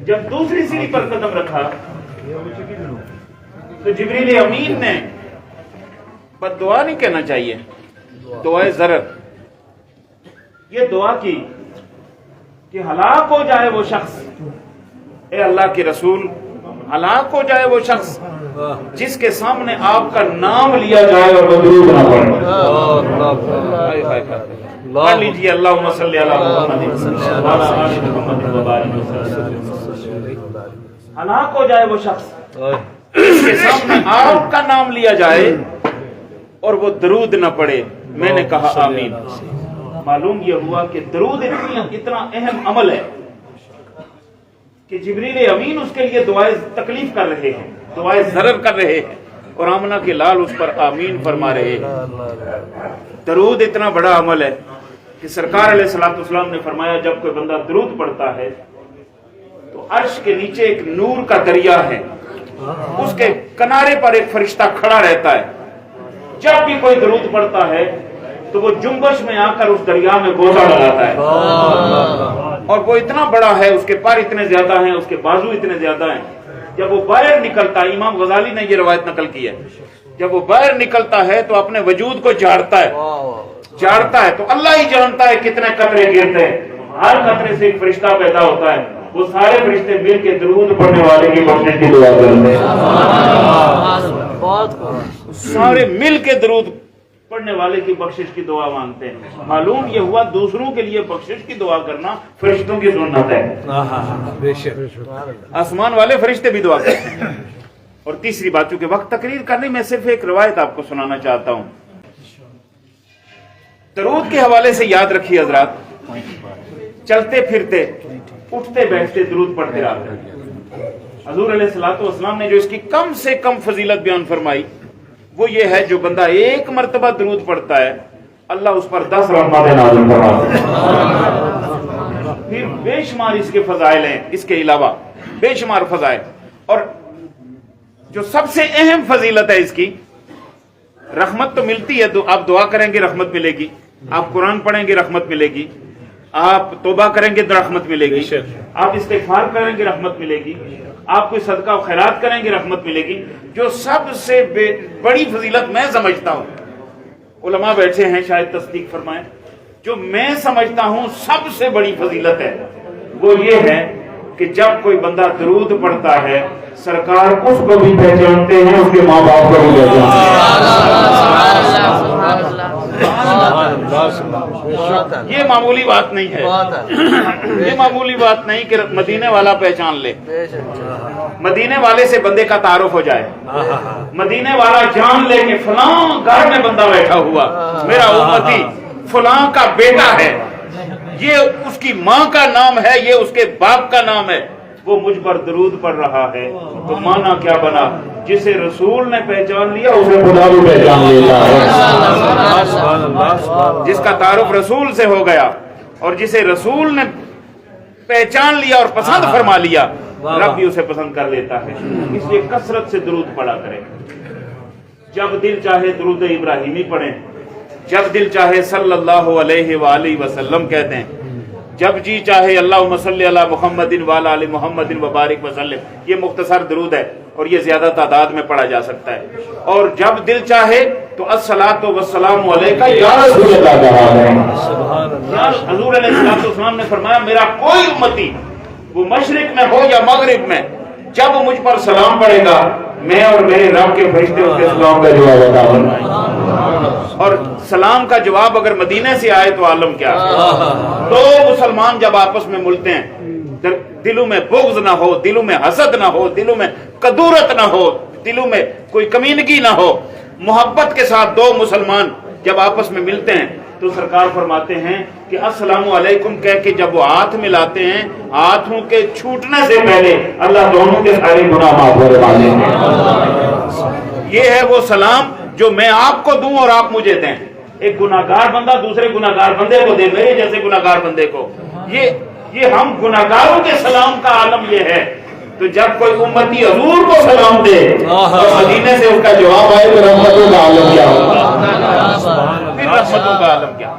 جب دوسری سیڑھی پر قدم رکھا تو جبریل امین نے بد دعا نہیں کہنا چاہیے، دعائے ضرر، یہ دعا کی کہ ہلاک ہو جائے وہ شخص، اے اللہ کے رسول ہلاک ہو جائے وہ شخص جس کے سامنے آپ کا نام لیا جائے اور وہ درود نہ پڑھے۔ پڑھ لیجیے اللہم صلی علی محمد وعلی آل محمد وبارک وسلم۔ ہلاک ہو جائے وہ شخص جس کے سامنے آپ کا نام لیا جائے اور وہ درود نہ پڑھے۔ میں نے کہا آمین۔ معلوم یہ ہوا کہ درود اتنا اہم عمل ہے کہ جبریل امین اس کے لیے دعائیں تکلیف کر رہے ہیں، دعائیں ضرر کر رہے ہیں، اور آمنہ کے لال اس پر آمین فرما رہے ہیں۔ درود اتنا بڑا عمل ہے کہ سرکار علیہ الصلوۃ والسلام نے فرمایا جب کوئی بندہ درود پڑھتا ہے تو عرش کے نیچے ایک نور کا دریا ہے، اس کے کنارے پر ایک فرشتہ کھڑا رہتا ہے، جب بھی کوئی درود پڑھتا ہے تو وہ جنبش میں آ کر اس دریا میں گوتا لگاتا ہے، اور وہ اتنا بڑا ہے، اس کے پار اتنے زیادہ ہیں، اس کے بازو اتنے زیادہ ہیں، جب وہ باہر نکلتا ہے، امام غزالی نے یہ روایت نقل کی ہے، جب وہ باہر نکلتا ہے تو اپنے وجود کو جھاڑتا ہے تو اللہ ہی جانتا ہے کتنے قطرے گرتے ہیں، ہر قطرے سے ایک فرشتہ پیدا ہوتا ہے، وہ سارے فرشتے مل کے درود پڑھنے والے کی بخشش کی دعا کرتے ہیں، سارے مل کے درود پڑھنے والے کی بخشش کی دعا مانگتے ہیں۔ معلوم یہ ہوا دوسروں کے لیے بخشش کی دعا کرنا فرشتوں کی سنت ہے، آسمان والے فرشتے بھی دعا کرتے ہیں۔ اور تیسری بات، چونکہ وقت تقریر کرنے میں صرف ایک روایت آپ کو سنانا چاہتا ہوں، درود کے حوالے سے یاد رکھیے حضرات، چلتے پھرتے اٹھتے بیٹھتے درود پڑھتے رہتے ہیں۔ حضور علیہ الصلوۃ والسلام نے جو اس کی کم سے کم فضیلت بیان فرمائی وہ یہ ہے، جو بندہ ایک مرتبہ درود پڑھتا ہے اللہ اس پر 10 رحمتیں نازل فرماتا ہے۔ پھر بے شمار اس کے فضائل ہیں، اس کے علاوہ بے شمار فضائل، اور جو سب سے اہم فضیلت ہے اس کی، رحمت تو ملتی ہے، آپ دعا کریں گے رحمت ملے گی، آپ قرآن پڑھیں گے رحمت ملے گی، آپ توبہ کریں گے تو رحمت ملے گی، آپ استغفار کریں گے رحمت ملے گی، آپ کوئی صدقہ و خیرات کریں گے رحمت ملے گی۔ جو سب سے بڑی فضیلت میں سمجھتا ہوں، علماء بیٹھے ہیں شاید تصدیق فرمائیں، جو میں سمجھتا ہوں سب سے بڑی فضیلت ہے وہ یہ ہے کہ جب کوئی بندہ درود پڑھتا ہے سرکار اس کو بھی پہچانتے ہیں، اس کے ماں باپ کو بھی پہچانتے ہیں۔ یہ معمولی بات نہیں ہے، یہ معمولی بات نہیں کہ مدینے والا پہچان لے، مدینے والے سے بندے کا تعارف ہو جائے، مدینے والا جان لے کہ فلاں گھر میں بندہ بیٹھا ہوا میرا امتی فلاں کا بیٹا ہے، یہ اس کی ماں کا نام ہے، یہ اس کے باپ کا نام ہے، وہ مجھ پر درود پڑھ رہا ہے، تو مانا کیا بنا، جسے رسول نے پہچان لیا اسے خدا بھی پہچان لیتا ہے۔ جس کا تعارف رسول سے ہو گیا اور جسے رسول نے پہچان لیا اور پسند فرما لیا، رب بھی اسے پسند کر لیتا ہے۔ اس لیے کثرت سے درود پڑھا کریں، جب دل چاہے درود ابراہیمی پڑھیں، جب دل چاہے صلی اللہ علیہ وآلہ وسلم کہتے ہیں، جب جی چاہے اللہم صلی علی محمد وعلی آل محمد وبارک وسلم، یہ مختصر درود ہے اور یہ زیادہ تعداد میں پڑھا جا سکتا ہے، اور جب دل چاہے تو الصلاۃ والسلام علیک یا رسول اللہ کہا ہے۔ حضور علیہ السلام نے فرمایا میرا کوئی امتی وہ مشرق میں ہو یا مغرب میں جب مجھ پر سلام پڑھے گا میں اور میرے رب کے فرشتے اس کے سلام کا جواب عطا فرمائیں گے، اور سلام کا جواب اگر مدینے سے آئے تو عالم کیا ہے۔ دو مسلمان جب آپس میں ملتے ہیں، دلوں میں بغض نہ ہو، دلوں میں حسد نہ ہو، دلوں میں کدورت نہ ہو، دلوں میں کوئی کمینگی نہ ہو، محبت کے ساتھ دو مسلمان جب آپس میں ملتے ہیں تو سرکار فرماتے ہیں کہ السلام علیکم کہہ کے جب وہ ہاتھ ملاتے ہیں، ہاتھوں کے چھوٹنے سے پہلے اللہ دونوں کے سارے گناہ معاف فرما دیں گے۔ یہ ہے وہ سلام جو میں آپ کو دوں اور آپ مجھے دیں، ایک گناہگار بندہ دوسرے گناہگار بندے کو دے، میرے جیسے گناہگار بندے کو، یہ ہم گناہگاروں کے سلام کا عالم یہ ہے۔ تو جب کوئی امتی حضور کو سلام دے اور مدینے سے اس کا جواب آئے تو رحمتوں کا عالم کیا ہوگا، پھر رحمتوں کا عالم کیا۔